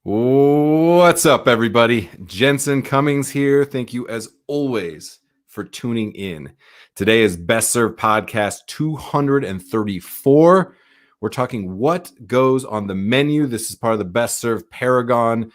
What's up, everybody? Jensen Cummings here. Thank you, as always, for tuning in. Today is Best Served Podcast 234. We're talking what goes on the menu. This is part of the Best Served Paragon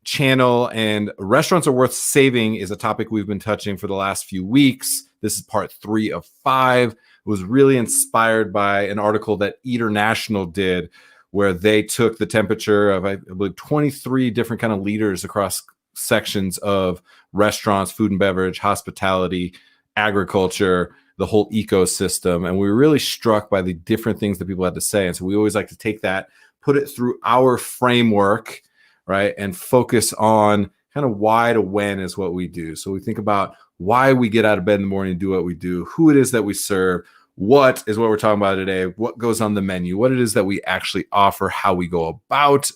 channel, and restaurants are worth saving is a topic we've been touching for the last few weeks. This is part 3 of 5. It was really inspired by an article that Eater National did, where they took the temperature of, I believe, 23 different kind of leaders across sections of restaurants, food and beverage, hospitality, agriculture, the whole ecosystem. And we were really struck by the different things that people had to say. And so we always like to take that, put it through our framework, right? And focus on kind of why to when is what we do. So we think about why we get out of bed in the morning and do what we do, who it is that we serve, what is what we're talking about today, what goes on the menu, what it is that we actually offer, how we go about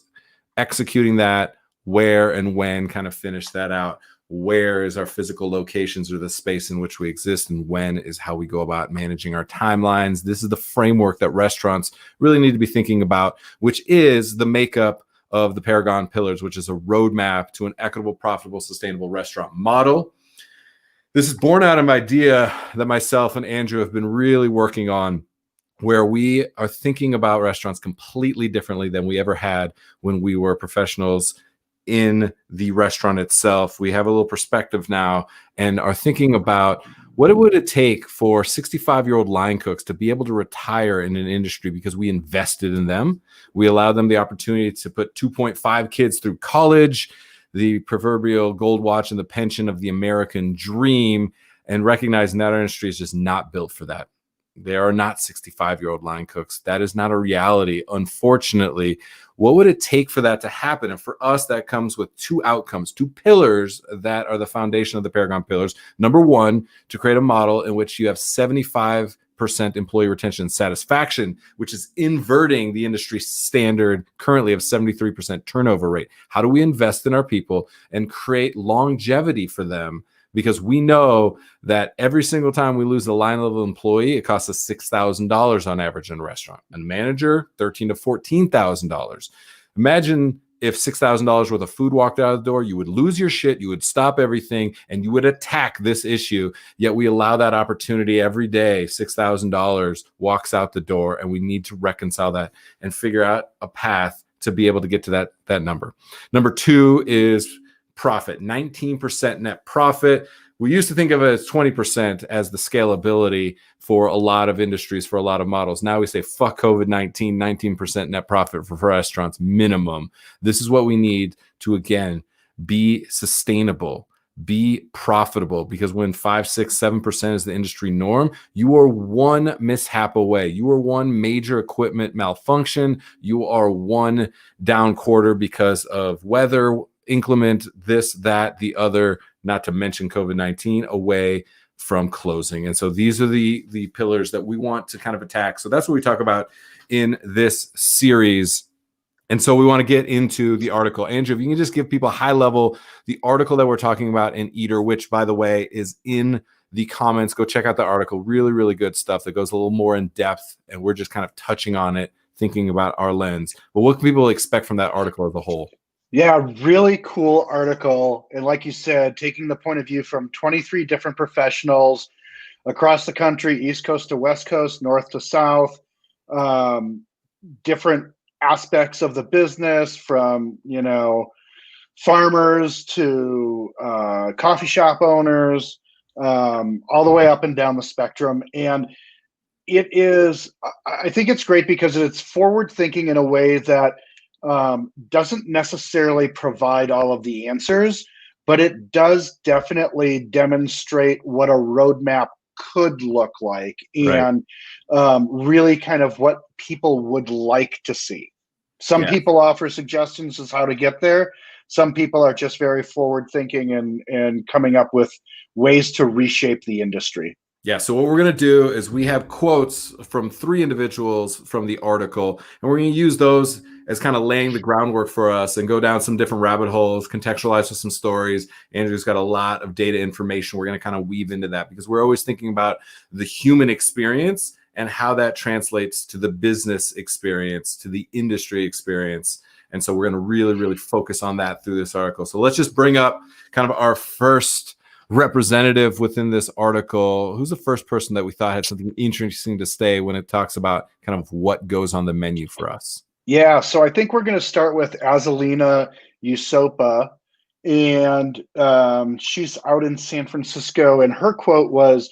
executing that, where and when, kind of finish that out. Where is our physical locations or the space in which we exist, and when is how we go about managing our timelines. This is the framework that restaurants really need to be thinking about, which is the makeup of the Paragon Pillars, which is a roadmap to an equitable, profitable, sustainable restaurant model. This is born out of an idea that myself and Andrew have been really working on, where we are thinking about restaurants completely differently than we ever had when we were professionals in the restaurant itself. We have a little perspective now and are thinking about what would it take for 65-year-old line cooks to be able to retire in an industry because we invested in them. We allowed them the opportunity to put 2.5 kids through college, the proverbial gold watch and the pension of the American dream, and recognizing that our industry is just not built for that. There are not 65-year-old line cooks. That is not a reality, unfortunately. What would it take for that to happen? And for us, that comes with 2 outcomes, 2 pillars that are the foundation of the Paragon Pillars. Number 1, to create a model in which you have 75% employee retention and satisfaction, which is inverting the industry standard currently of 73% turnover rate. How do we invest in our people and create longevity for them? Because we know that every single time we lose a line level employee, it costs us $6,000 on average in a restaurant. And a manager, $13,000 to $14,000. Imagine if $6,000 worth of food walked out of the door, you would lose your shit, you would stop everything, and you would attack this issue. Yet we allow that opportunity every day. $6,000 walks out the door, and we need to reconcile that and figure out a path to be able to get to that number. Number 2 is profit, 19% net profit. We used to think of it as 20% as the scalability for a lot of industries, for a lot of models. Now we say, fuck COVID-19, 19% net profit for restaurants minimum. This is what we need to, again, be sustainable, be profitable, because when 5, 6, 7% is the industry norm, you are one mishap away. You are one major equipment malfunction. You are one down quarter because of weather, inclement, this, that, the other, not to mention COVID-19, away from closing. And so these are the pillars that we want to kind of attack. So that's what we talk about in this series. And so we want to get into the article. Andrew, if you can just give people high level, the article that we're talking about in Eater, which, by the way, is in the comments. Go check out the article. Really, really good stuff that goes a little more in depth. And we're just kind of touching on it, thinking about our lens. But what can people expect from that article as a whole? Yeah, really cool article. And like you said, taking the point of view from 23 different professionals across the country, East Coast to West Coast, North to South, different aspects of the business, from, farmers to coffee shop owners, all the way up and down the spectrum. And I think it's great because it's forward thinking in a way that doesn't necessarily provide all of the answers, but it does definitely demonstrate what a roadmap could look like, and really kind of what people would like to see. Some people offer suggestions as how to get there. Some people are just very forward thinking and coming up with ways to reshape the industry. Yeah, so what we're going to do is we have quotes from 3 individuals from the article, and we're going to use those as kind of laying the groundwork for us and go down some different rabbit holes, contextualize with some stories. Andrew's got a lot of data information. We're going to kind of weave into that because we're always thinking about the human experience and how that translates to the business experience, to the industry experience. And so we're going to really, really focus on that through this article. So let's just bring up kind of our first representative within this article. Who's the first person that we thought had something interesting to say when it talks about kind of what goes on the menu for us? Yeah, so I think we're going to start with Azalina Usopa, and she's out in San Francisco, and her quote was,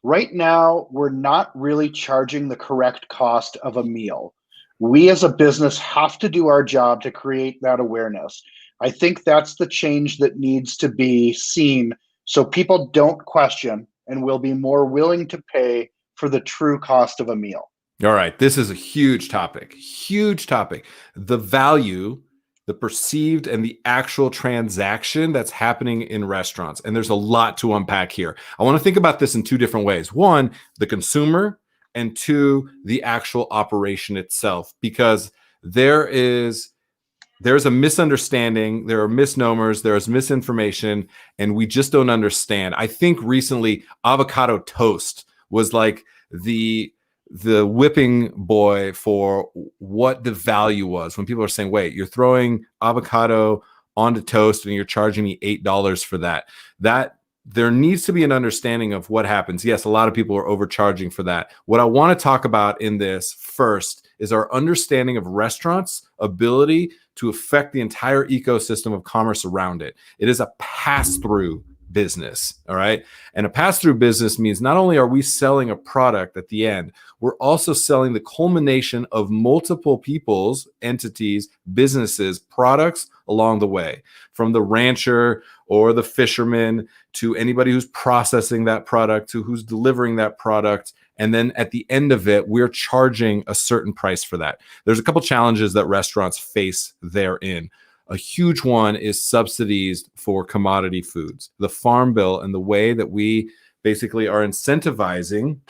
"Right now, we're not really charging the correct cost of a meal. We as a business have to do our job to create that awareness. I think that's the change that needs to be seen so people don't question and will be more willing to pay for the true cost of a meal." All right. This is a huge topic. Huge topic. The value, the perceived, and the actual transaction that's happening in restaurants. And there's a lot to unpack here. I want to think about this in two different ways. One, the consumer, and two, the actual operation itself, because there's a misunderstanding, there are misnomers, there is misinformation, and we just don't understand. I think recently avocado toast was like the whipping boy for what the value was, when people are saying, wait, you're throwing avocado onto toast and you're charging me $8 for that. That there needs to be an understanding of what happens. Yes, a lot of people are overcharging for that. What I want to talk about in this first is our understanding of restaurants' ability to affect the entire ecosystem of commerce around it. It is a pass-through business, all right? And a pass-through business means not only are we selling a product at the end, we're also selling the culmination of multiple people's, entities, businesses, products along the way, from the rancher or the fisherman to anybody who's processing that product to who's delivering that product. And then at the end of it, we're charging a certain price for that. There's a couple challenges that restaurants face therein. A huge one is subsidies for commodity foods. The Farm Bill and the way that we basically are incentivizing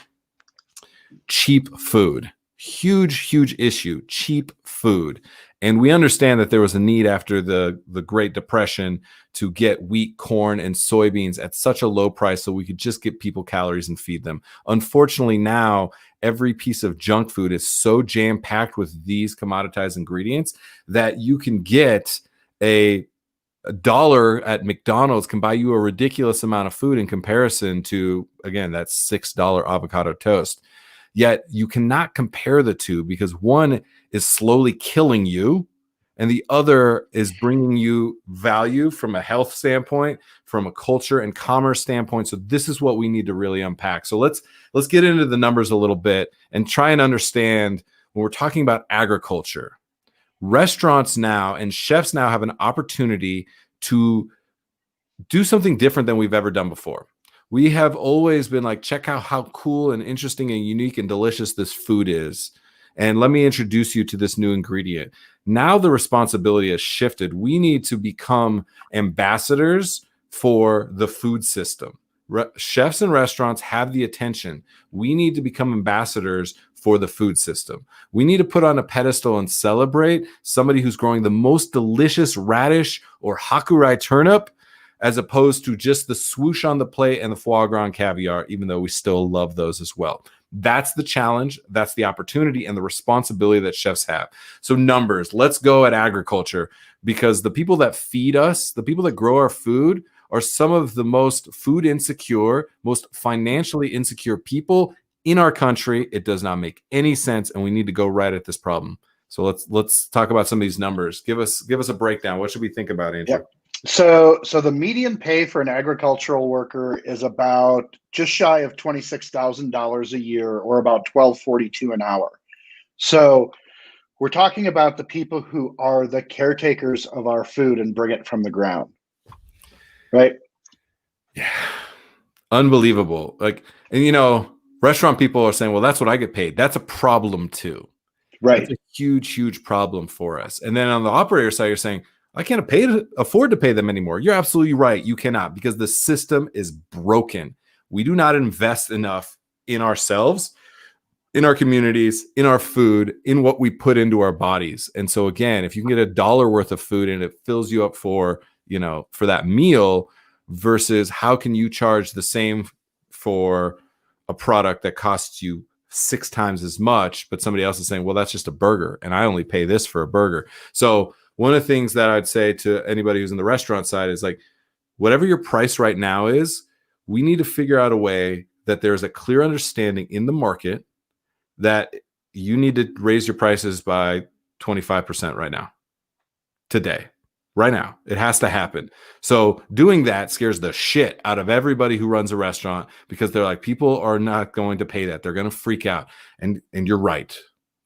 cheap food. Huge issue, cheap food. And we understand that there was a need after the Great Depression to get wheat, corn, and soybeans at such a low price so we could just get people calories and feed them. Unfortunately, now every piece of junk food is so jam-packed with these commoditized ingredients that you can get a dollar at McDonald's can buy you a ridiculous amount of food in comparison to, again, that $6 avocado toast. Yet you cannot compare the two because one is slowly killing you and the other is bringing you value from a health standpoint, from a culture and commerce standpoint. So this is what we need to really unpack. So let's get into the numbers a little bit and try and understand when we're talking about agriculture. Restaurants now and chefs now have an opportunity to do something different than we've ever done before. We have always been like, check out how cool and interesting and unique and delicious this food is. And let me introduce you to this new ingredient. Now the responsibility has shifted. We need to become ambassadors for the food system. Chefs and restaurants have the attention. We need to become ambassadors for the food system. We need to put on a pedestal and celebrate somebody who's growing the most delicious radish or hakurei turnip, as opposed to just the swoosh on the plate and the foie gras and caviar, even though we still love those as well. That's the challenge. That's the opportunity and the responsibility that chefs have. So numbers, let's go at agriculture, because the people that feed us, the people that grow our food, are some of the most food insecure, most financially insecure people in our country. It does not make any sense, and we need to go right at this problem. So let's talk about some of these numbers. Give us a breakdown. What should we think about, Andrew? Yep. So the median pay for an agricultural worker is about just shy of $26,000 a year, or about $12.42 an hour. So we're talking about the people who are the caretakers of our food and bring it from the ground, right? Yeah, unbelievable. Like, and restaurant people are saying, well, that's what I get paid. That's a problem too. Right. It's a huge problem for us. And then on the operator side, you're saying, I can't afford to pay them anymore. You're absolutely right. You cannot, because the system is broken. We do not invest enough in ourselves, in our communities, in our food, in what we put into our bodies. And so again, if you can get $1 worth of food and it fills you up for that meal, versus how can you charge the same for a product that costs you 6 times as much, but somebody else is saying, well, that's just a burger and I only pay this for a burger. So one of the things that I'd say to anybody who's in the restaurant side is like, whatever your price right now is, we need to figure out a way that there's a clear understanding in the market that you need to raise your prices by 25% right now, today, right now. It has to happen. So doing that scares the shit out of everybody who runs a restaurant, because they're like, people are not going to pay that. They're going to freak out. And you're right.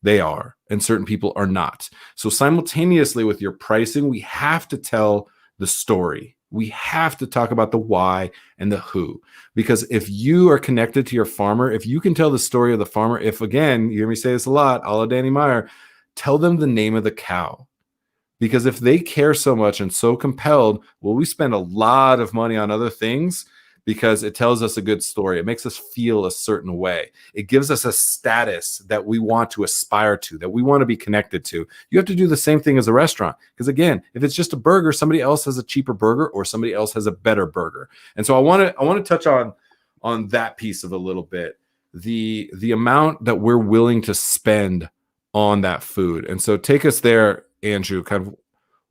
They are. And certain people are not. So simultaneously with your pricing, we have to tell the story. We have to talk about the why and the who, because if you are connected to your farmer, if you can tell the story of the farmer, if, again, you hear me say this a lot, a la Danny Meyer, tell them the name of the cow. Because if they care so much and so compelled, well, we spend a lot of money on other things because it tells us a good story. It makes us feel a certain way. It gives us a status that we want to aspire to, that we want to be connected to. You have to do the same thing as a restaurant. Because again, if it's just a burger, somebody else has a cheaper burger or somebody else has a better burger. And so I want to touch on that piece of a little bit, the amount that we're willing to spend on that food. And so take us there, Andrew. Kind of,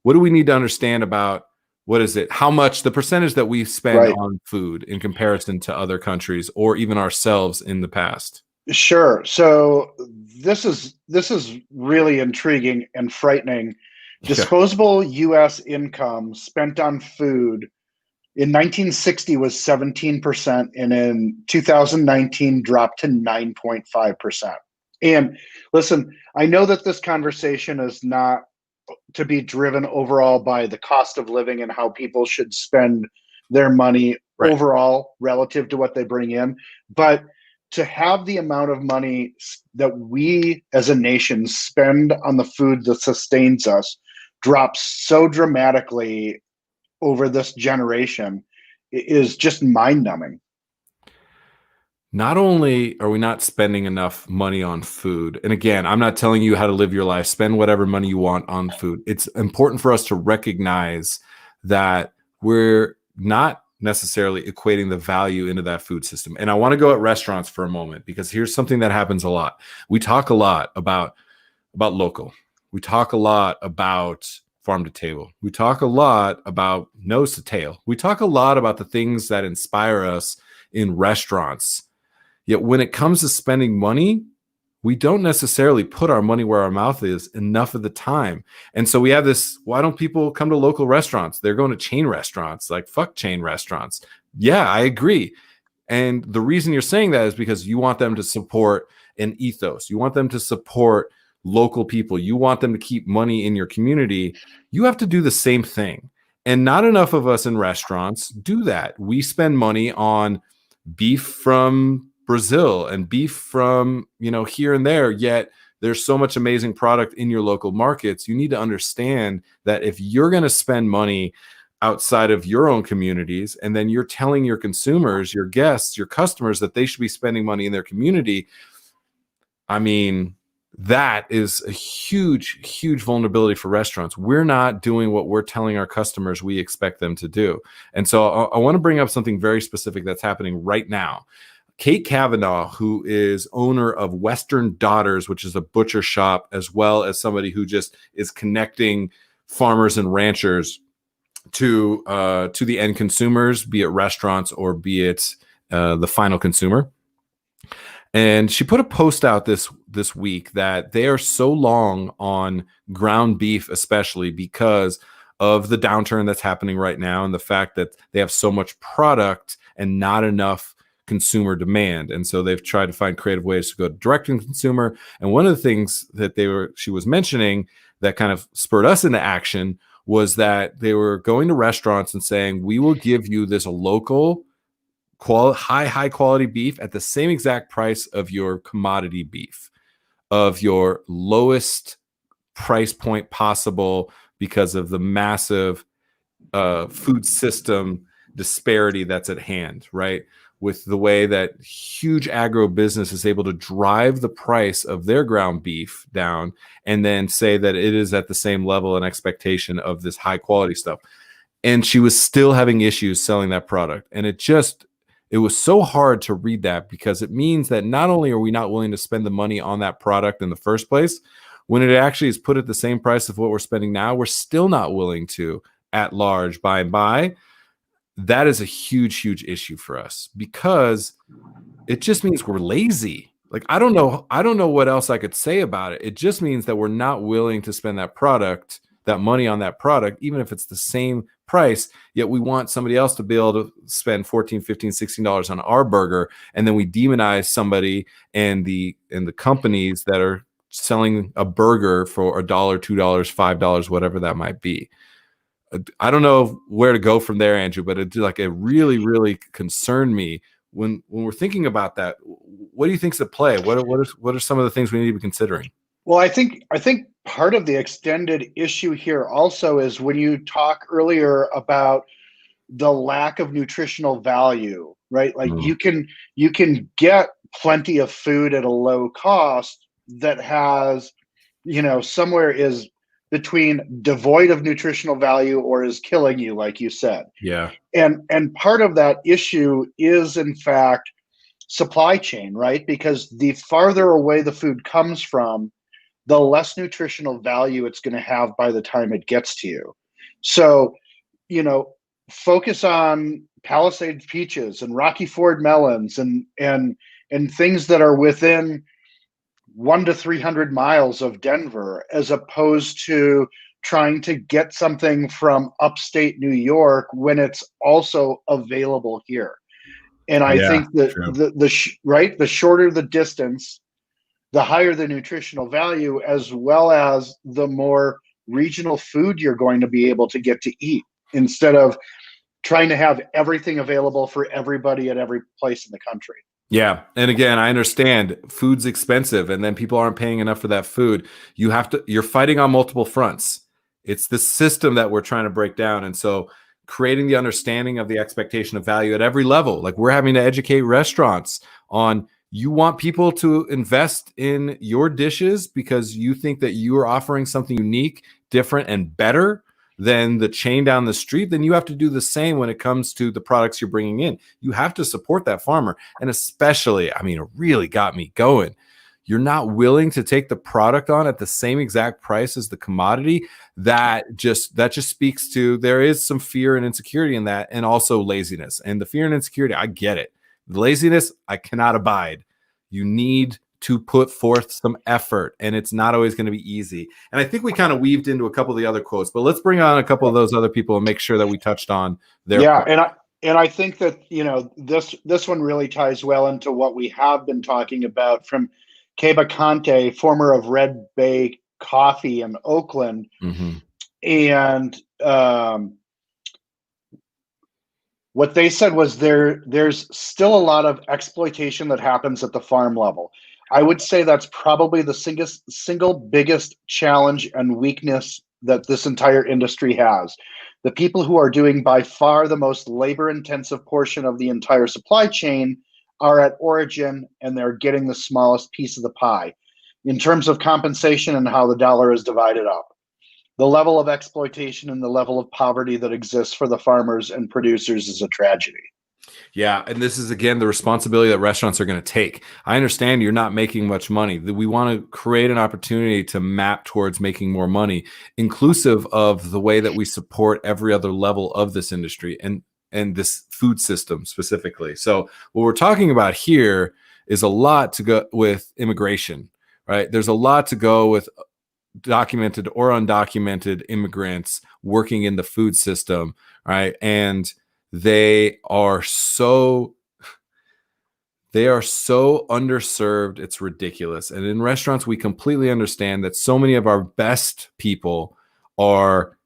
what do we need to understand about, what is it? How much, the percentage that we spend on food in comparison to other countries or even ourselves in the past? Sure. So this is really intriguing and frightening. Disposable U.S. income spent on food in 1960 was 17%, and in 2019 dropped to 9.5%. And listen, I know that this conversation is not to be driven overall by the cost of living and how people should spend their money overall relative to what they bring in. But to have the amount of money that we as a nation spend on the food that sustains us drop so dramatically over this generation is just mind-numbing. Not only are we not spending enough money on food, and again, I'm not telling you how to live your life, spend whatever money you want on food. It's important for us to recognize that we're not necessarily equating the value into that food system. And I want to go at restaurants for a moment, because here's something that happens a lot. We talk a lot about local. We talk a lot about farm to table. We talk a lot about nose to tail. We talk a lot about the things that inspire us in restaurants. Yet when it comes to spending money, we don't necessarily put our money where our mouth is enough of the time. And so we have this, why don't people come to local restaurants? They're going to chain restaurants. Like, fuck chain restaurants. Yeah, I agree. And the reason you're saying that is because you want them to support an ethos. You want them to support local people. You want them to keep money in your community. You have to do the same thing. And not enough of us in restaurants do that. We spend money on beef from Brazil and beef from, here and there, yet there's so much amazing product in your local markets. You need to understand that if you're going to spend money outside of your own communities, and then you're telling your consumers, your guests, your customers that they should be spending money in their community, I mean, that is a huge, huge vulnerability for restaurants. We're not doing what we're telling our customers we expect them to do. And so I want to bring up something very specific that's happening right now. Kate Kavanaugh, who is owner of Western Daughters, which is a butcher shop, as well as somebody who just is connecting farmers and ranchers to the end consumers, be it restaurants or be it the final consumer. And she put a post out this week that they are so long on ground beef, especially because of the downturn that's happening right now and the fact that they have so much product and not enough consumer demand. And so they've tried to find creative ways to go direct to consumer. And one of the things that she was mentioning that kind of spurred us into action was that they were going to restaurants and saying, we will give you this local high quality beef at the same exact price of your commodity beef, of your lowest price point possible, because of the massive food system disparity that's at hand, right? With the way that huge agribusiness is able to drive the price of their ground beef down and then say that it is at the same level and expectation of this high quality stuff. And she was still having issues selling that product. And it was so hard to read that, because it means that not only are we not willing to spend the money on that product in the first place, when it actually is put at the same price of what we're spending now, we're still not willing to at large buy and buy. That is a huge issue for us, because it just means we're lazy. Like, I don't know what else I could say about it. It just means that we're not willing to spend that money on that product, even if it's the same price, yet we want somebody else to be able to spend $14, $15, $16 on our burger. And then we demonize somebody and the companies that are selling a burger for $1, $2, $5, whatever that might be. I don't know where to go from there, Andrew, but it really concerned me when we're thinking about that. What do you think's at play? What are some of the things we need to be considering? Well, I think part of the extended issue here also is when you talk earlier about the lack of nutritional value, right? Like you can get plenty of food at a low cost that has, somewhere is between devoid of nutritional value or is killing you, like you said. Yeah. And part of that issue is, in fact, supply chain, right? Because the farther away the food comes from, the less nutritional value it's going to have by the time it gets to you. So, focus on Palisades peaches and Rocky Ford melons and things that are within 100 to 300 miles of Denver, as opposed to trying to get something from upstate New York when it's also available here. And I think that the shorter the distance, the higher the nutritional value, as well as the more regional food you're going to be able to get to eat, instead of trying to have everything available for everybody at every place in the country. Yeah. And again, I understand food's expensive and then people aren't paying enough for that food. You're fighting on multiple fronts. It's the system that we're trying to break down. And so creating the understanding of the expectation of value at every level, like we're having to educate restaurants on, you want people to invest in your dishes because you think that you are offering something unique, different, and better than the chain down the street, then you have to do the same when it comes to the products you're bringing in. You have to support that farmer. And especially, it really got me going. You're not willing to take the product on at the same exact price as the commodity. That just speaks to, there is some fear and insecurity in that, and also laziness. And the fear and insecurity, I get it. The laziness, I cannot abide. You need to put forth some effort, and it's not always going to be easy. And I think we kind of weaved into a couple of the other quotes, but let's bring on a couple of those other people and make sure that we touched on their. Yeah, and I think that this one really ties well into what we have been talking about from Keba Conte, former of Red Bay Coffee in Oakland, and what they said was there's still a lot of exploitation that happens at the farm level. I would say that's probably the single biggest challenge and weakness that this entire industry has. The people who are doing by far the most labor-intensive portion of the entire supply chain are at origin, and they're getting the smallest piece of the pie in terms of compensation and how the dollar is divided up. The level of exploitation and the level of poverty that exists for the farmers and producers is a tragedy. Yeah, and this is, again, the responsibility that restaurants are going to take. I understand you're not making much money. We want to create an opportunity to map towards making more money, inclusive of the way that we support every other level of this industry and this food system specifically. So what we're talking about here is a lot to go with immigration, right? There's a lot to go with documented or undocumented immigrants working in the food system, right? And they are so underserved, it's ridiculous. And in restaurants, we completely understand that so many of our best people are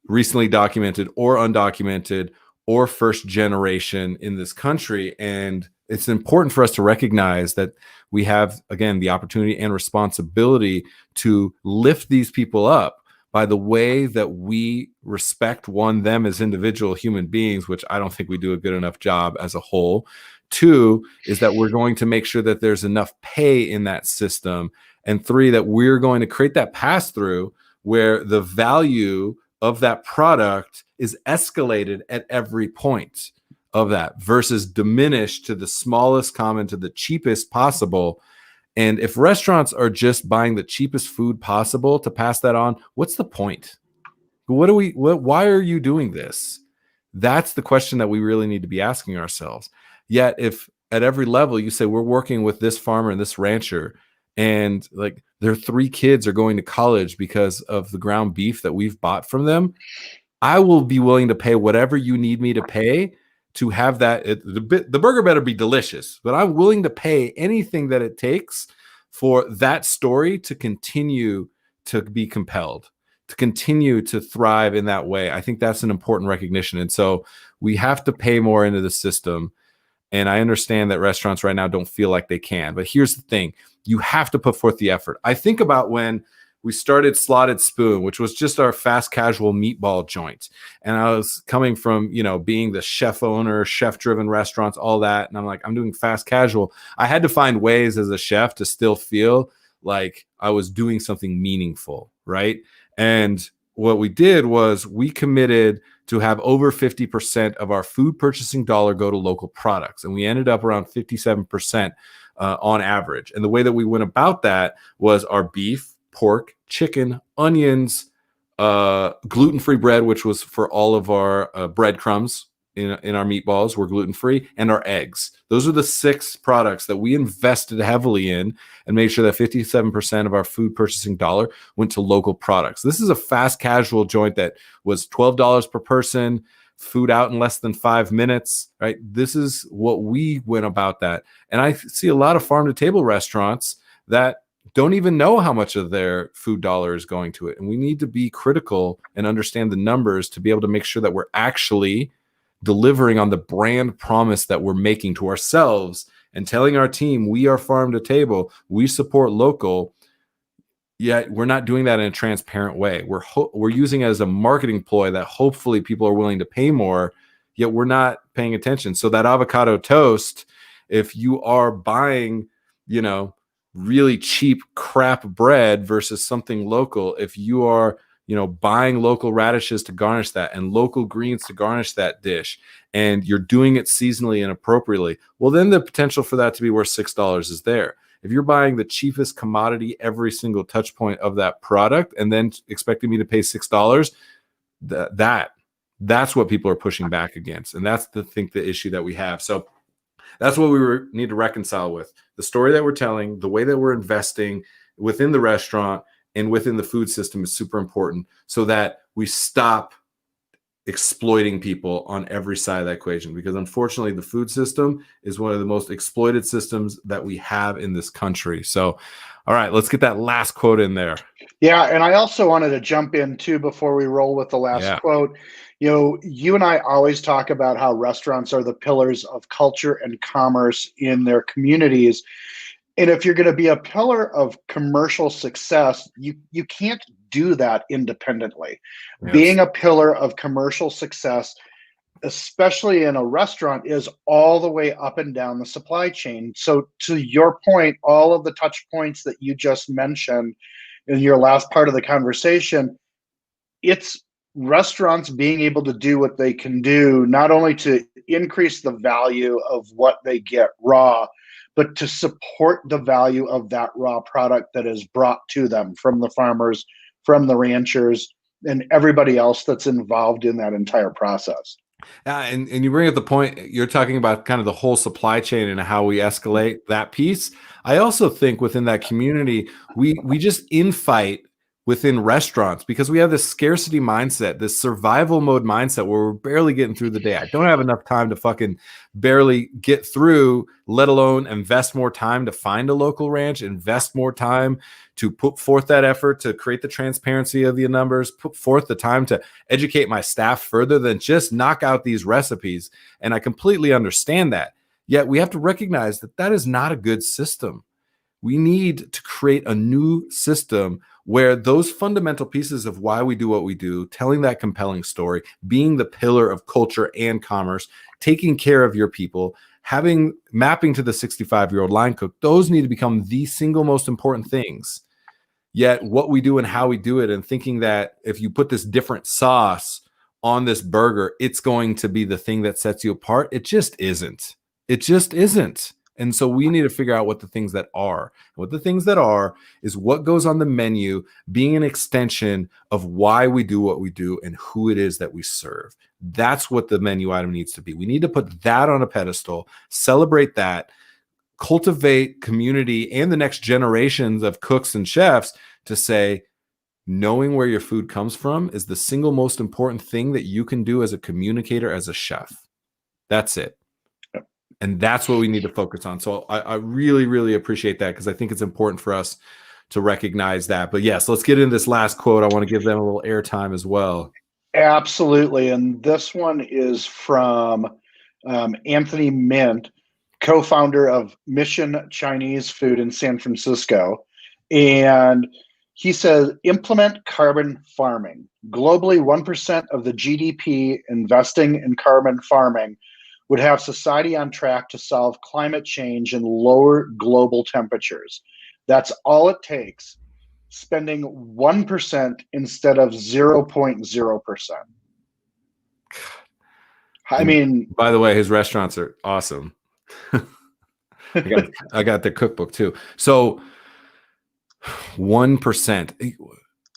recently documented or undocumented or first generation in this country. And it's important for us to recognize that we have, again, the opportunity and responsibility to lift these people up by the way that we respect, one, them as individual human beings, which I don't think we do a good enough job as a whole. Two, is that we're going to make sure that there's enough pay in that system. And three, that we're going to create that pass-through where the value of that product is escalated at every point of that versus diminished to the smallest common, to the cheapest possible. And if restaurants are just buying the cheapest food possible to pass that on, what's the point? Why are you doing this? That's the question that we really need to be asking ourselves. Yet if at every level you say we're working with this farmer and this rancher, and like their 3 kids are going to college because of the ground beef that we've bought from them, I will be willing to pay whatever you need me to pay to have that. The burger better be delicious, but I'm willing to pay anything that it takes for that story to continue to be compelled, to continue to thrive in that way. I think that's an important recognition. And so we have to pay more into the system. And I understand that restaurants right now don't feel like they can. But here's the thing. You have to put forth the effort. I think about when we started Slotted Spoon, which was just our fast casual meatball joint. And I was coming from, being the chef owner, chef driven restaurants, all that. And I'm like, I'm doing fast casual. I had to find ways as a chef to still feel like I was doing something meaningful, right? And what we did was we committed to have over 50% of our food purchasing dollar go to local products. And we ended up around 57% on average. And the way that we went about that was our beef, pork, chicken, onions, gluten-free bread, which was for all of our breadcrumbs in our meatballs were gluten-free, and our eggs. Those are the 6 products that we invested heavily in and made sure that 57% of our food purchasing dollar went to local products. This is a fast casual joint that was $12 per person, food out in less than 5 minutes, right? This is what we went about that. And I see a lot of farm to table restaurants that don't even know how much of their food dollar is going to it. And we need to be critical and understand the numbers to be able to make sure that we're actually delivering on the brand promise that we're making to ourselves and telling our team we are farm to table, we support local. Yet we're not doing that in a transparent way. We're using it as a marketing ploy that hopefully people are willing to pay more, yet we're not paying attention. So that avocado toast, if you are buying, really cheap crap bread versus something local, if you are buying local radishes to garnish that and local greens to garnish that dish, and you're doing it seasonally and appropriately, well, then the potential for that to be worth $6 is there. If you're buying the cheapest commodity every single touch point of that product and then expecting me to pay $6, that's what people are pushing back against. And that's the issue that we have. So that's what we need to reconcile with. The story that we're telling, the way that we're investing within the restaurant and within the food system is super important so that we stop exploiting people on every side of that equation. Because unfortunately, the food system is one of the most exploited systems that we have in this country. So, all right, let's get that last quote in there. Yeah, and I also wanted to jump in too before we roll with the last quote. You and I always talk about how restaurants are the pillars of culture and commerce in their communities. And if you're going to be a pillar of commercial success, you can't do that independently. Yes. Being a pillar of commercial success, especially in a restaurant, is all the way up and down the supply chain. So to your point, all of the touch points that you just mentioned in your last part of the conversation, it's restaurants being able to do what they can do, not only to increase the value of what they get raw, but to support the value of that raw product that is brought to them from the farmers, from the ranchers, and everybody else that's involved in that entire process. And you bring up the point, you're talking about kind of the whole supply chain and how we escalate that piece. I also think within that community, we just infight within restaurants because we have this scarcity mindset, this survival mode mindset where we're barely getting through the day. I don't have enough time to fucking barely get through, let alone invest more time to find a local ranch, invest more time to put forth that effort to create the transparency of the numbers, put forth the time to educate my staff further than just knock out these recipes. And I completely understand that. Yet we have to recognize that that is not a good system. We need to create a new system where those fundamental pieces of why we do what we do, telling that compelling story, being the pillar of culture and commerce, taking care of your people, mapping to the 65-year-old line cook, those need to become the single most important things. Yet what we do and how we do it, and thinking that if you put this different sauce on this burger, it's going to be the thing that sets you apart. It just isn't. It just isn't. And so we need to figure out what the things that are. What the things that are is what goes on the menu being an extension of why we do what we do and who it is that we serve. That's what the menu item needs to be. We need to put that on a pedestal, celebrate that, cultivate community and the next generations of cooks and chefs to say, knowing where your food comes from is the single most important thing that you can do as a communicator, as a chef. That's it. And that's what we need to focus on. So I really, really appreciate that, because I think it's important for us to recognize that. But yes, let's get into this last quote. I want to give them a little airtime as well. Absolutely. And this one is from Anthony Mint, co-founder of Mission Chinese Food in San Francisco. And he says, implement carbon farming. Globally, 1% of the GDP investing in carbon farming would have society on track to solve climate change and lower global temperatures. That's all it takes, spending 1% instead of 0.0%. I mean, by the way, his restaurants are awesome. I got their cookbook too. So 1%.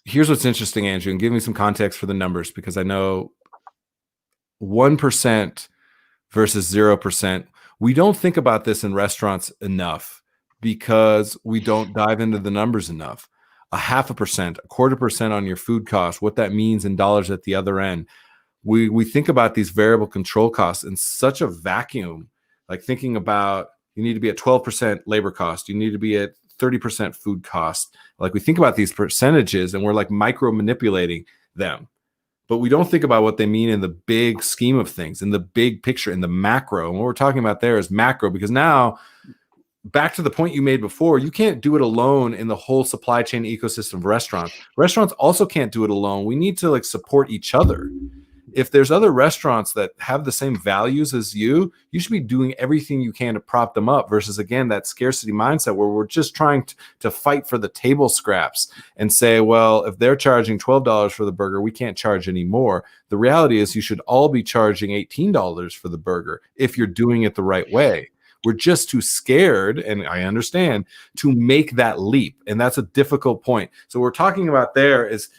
Here's what's interesting, Andrew, and give me some context for the numbers, because I know 1% versus 0%. We don't think about this in restaurants enough because we don't dive into the numbers enough. 0.5%, 1/4% on your food cost, what that means in dollars at the other end. We think about these variable control costs in such a vacuum, like thinking about you need to be at 12% labor cost, you need to be at 30% food cost. Like we think about these percentages and we're like micro manipulating them. But we don't think about what they mean in the big scheme of things, in the big picture, in the macro. And what we're talking about there is macro, because now, back to the point you made before, you can't do it alone in the whole supply chain ecosystem of restaurants. Restaurants also can't do it alone. We need to like support each other. If there's other restaurants that have the same values as you should be doing everything you can to prop them up, versus, again, that scarcity mindset where we're just trying to fight for the table scraps and say, well, if they're charging $12 for the burger, we can't charge any more. The reality is you should all be charging $18 for the burger if you're doing it the right way. We're just too scared, and I understand, to make that leap. And that's a difficult point. So what we're talking about there is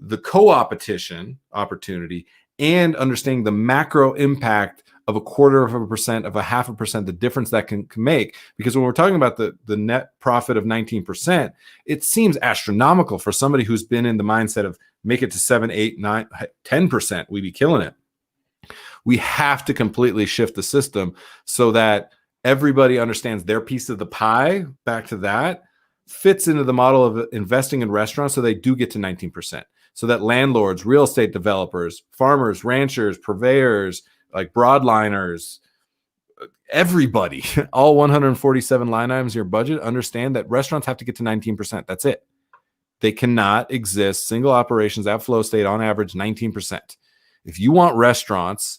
the co-opetition opportunity and understanding the macro impact of 1/4%, of 0.5%, the difference that can make. Because when we're talking about the net profit of 19%, it seems astronomical for somebody who's been in the mindset of make it to 7, 8, 9, 10%, we'd be killing it. We have to completely shift the system so that everybody understands their piece of the pie, back to that, fits into the model of investing in restaurants so they do get to 19%. So that landlords, real estate developers, farmers, ranchers, purveyors, like broadliners, everybody, all 147 line items in your budget, understand that restaurants have to get to 19%. That's it. They cannot exist, single operations at flow state, on average 19%. If you want restaurants,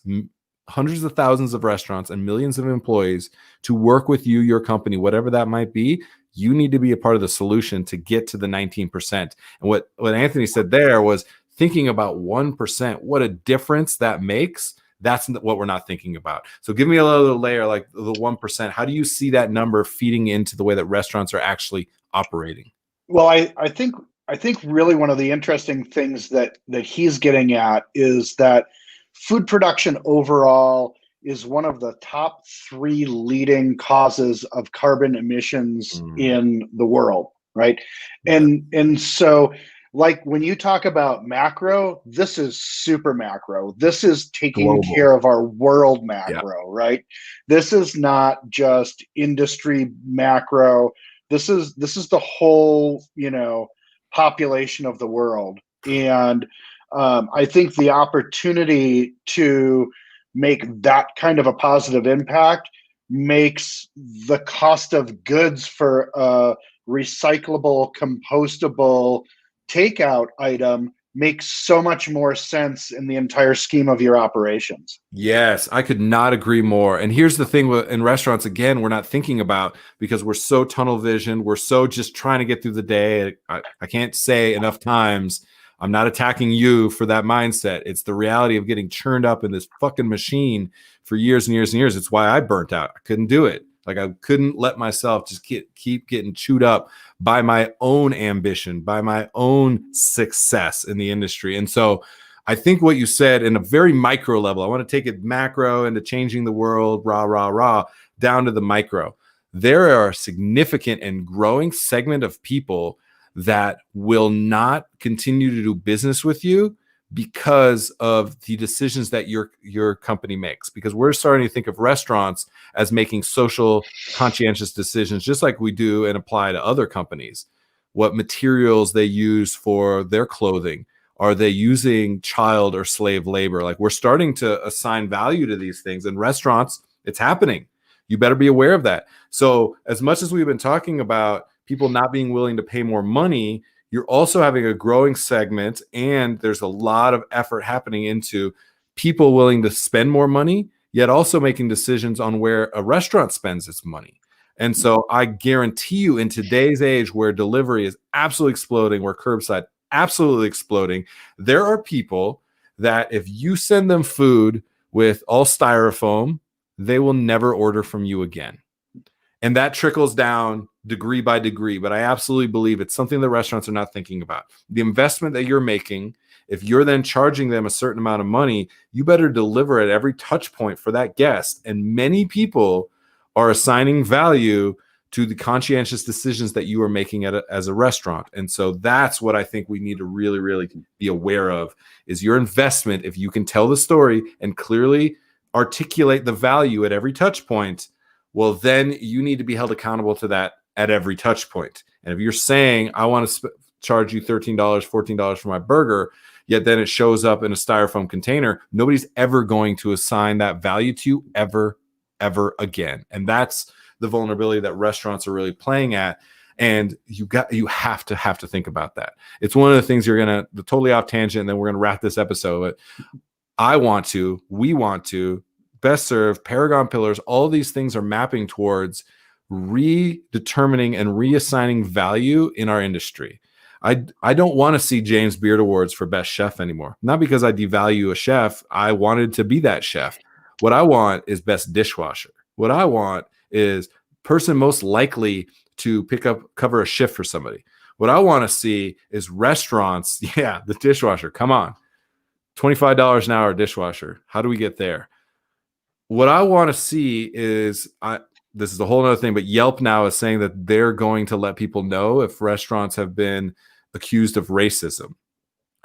hundreds of thousands of restaurants and millions of employees to work with you, your company, whatever that might be, you need to be a part of the solution to get to the 19%. And what Anthony said there was thinking about 1%, what a difference that makes. That's what we're not thinking about. So give me a little layer, like the 1%. How do you see that number feeding into the way that restaurants are actually operating? Well, I think really one of the interesting things that he's getting at is that food production overall is one of the top 3 leading causes of carbon emissions in the world, right? And so, like, when you talk about macro, this is super macro. This is taking care of our world macro, right? This is not just industry macro. This is the whole, population of the world. And I think the opportunity to make that kind of a positive impact makes the cost of goods for a recyclable, compostable takeout item makes so much more sense in the entire scheme of your operations. Yes, I could not agree more. And here's the thing in restaurants, again, we're not thinking about, because we're so tunnel vision, we're so just trying to get through the day. I can't say enough times, I'm not attacking you for that mindset. It's the reality of getting churned up in this fucking machine for years and years and years. It's why I burnt out. I couldn't do it. Like I couldn't let myself just keep getting chewed up by my own ambition, by my own success in the industry. And so I think what you said in a very micro level, I want to take it macro into changing the world, rah, rah, rah, down to the micro. There are a significant and growing segment of people that will not continue to do business with you because of the decisions that your company makes. Because we're starting to think of restaurants as making social conscientious decisions, just like we do and apply to other companies. What materials they use for their clothing. Are they using child or slave labor? Like we're starting to assign value to these things. In restaurants, it's happening. You better be aware of that. So as much as we've been talking about people not being willing to pay more money, you're also having a growing segment, and there's a lot of effort happening into people willing to spend more money, yet also making decisions on where a restaurant spends its money. And so I guarantee you, in today's age where delivery is absolutely exploding, where curbside absolutely exploding, there are people that if you send them food with all styrofoam, they will never order from you again. And that trickles down degree by degree. But I absolutely believe it's something that restaurants are not thinking about. The investment that you're making, if you're then charging them a certain amount of money, you better deliver at every touch point for that guest. And many people are assigning value to the conscientious decisions that you are making as a restaurant. And so that's what I think we need to really, really be aware of is your investment. If you can tell the story and clearly articulate the value at every touch point, well, then you need to be held accountable to that at every touch point. And if you're saying, I want to charge you $13, $14 for my burger, yet then it shows up in a styrofoam container, nobody's ever going to assign that value to you ever again. And that's the vulnerability that restaurants are really playing at. And you have to think about that. It's one of the things you're going to totally off tangent, and then we're going to wrap this episode. But we want to Best Serve, Paragon Pillars, all of these things are mapping towards redetermining and reassigning value in our industry. I don't want to see James Beard Awards for best chef anymore. Not because I devalue a chef. I wanted to be that chef. What I want is best dishwasher. What I want is person most likely to cover a shift for somebody. What I want to see is restaurants. Yeah, the dishwasher. Come on. $25 an hour dishwasher. How do we get there? What I want to see is, this is a whole other thing, but Yelp now is saying that they're going to let people know if restaurants have been accused of racism.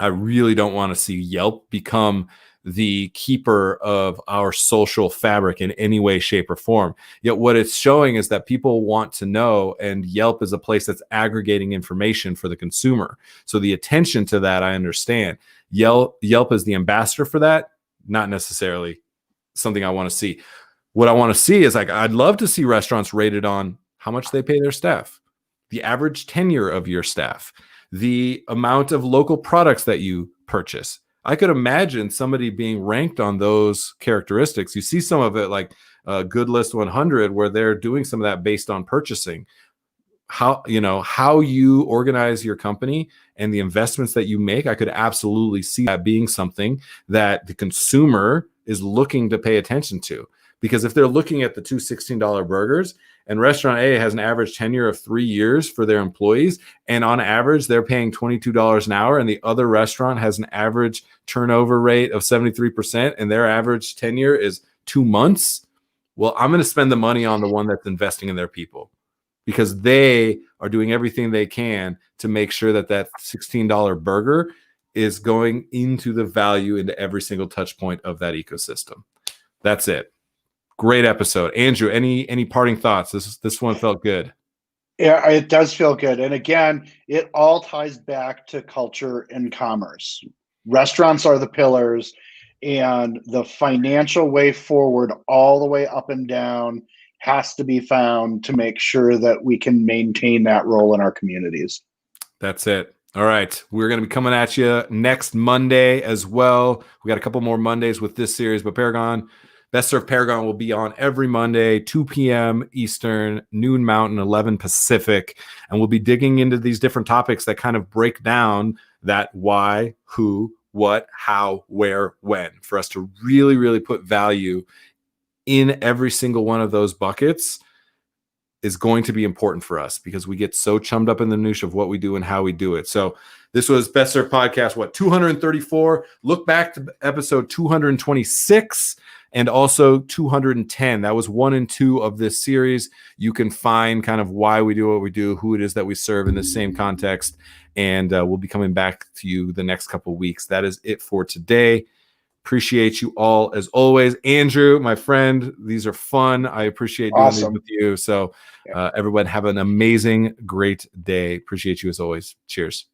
I really don't want to see Yelp become the keeper of our social fabric in any way, shape, or form. Yet what it's showing is that people want to know, and Yelp is a place that's aggregating information for the consumer. So the attention to that, I understand. Yelp is the ambassador for that, not necessarily something I want to see. What I want to see is, like, I'd love to see restaurants rated on how much they pay their staff, the average tenure of your staff, the amount of local products that you purchase. I could imagine somebody being ranked on those characteristics. You see some of it like Good List 100, where they're doing some of that based on purchasing. How you organize your company and the investments that you make, I could absolutely see that being something that the consumer is looking to pay attention to. Because if they're looking at the two $16 burgers, and restaurant A has an average tenure of 3 years for their employees, and on average they're paying $22 an hour, and the other restaurant has an average turnover rate of 73%, and their average tenure is 2 months, well, I'm going to spend the money on the one that's investing in their people, because they are doing everything they can to make sure that that $16 burger is going into the value into every single touch point of that ecosystem. That's it. Great episode. Andrew, any parting thoughts? This one felt good. Yeah, it does feel good. And again, it all ties back to culture and commerce. Restaurants are the pillars, and the financial way forward, all the way up and down, has to be found to make sure that we can maintain that role in our communities. That's it. All right. We're going to be coming at you next Monday as well. We got a couple more Mondays with this series, but Best Serve Paragon will be on every Monday, 2 p.m. Eastern, noon Mountain, 11 Pacific. And we'll be digging into these different topics that kind of break down that why, who, what, how, where, when, for us to really, really put value in every single one of those buckets is going to be important for us because we get so chummed up in the minutia of what we do and how we do it. So this was Best Served Podcast, 234. Look back to episode 226 and also 210. That was 1 and 2 of this series. You can find kind of why we do what we do, who it is that we serve in the same context, and we'll be coming back to you the next couple of weeks. That is it for today. Appreciate you all as always. Andrew, my friend, these are fun. I appreciate doing these with you. So everyone have an amazing, great day. Appreciate you as always. Cheers.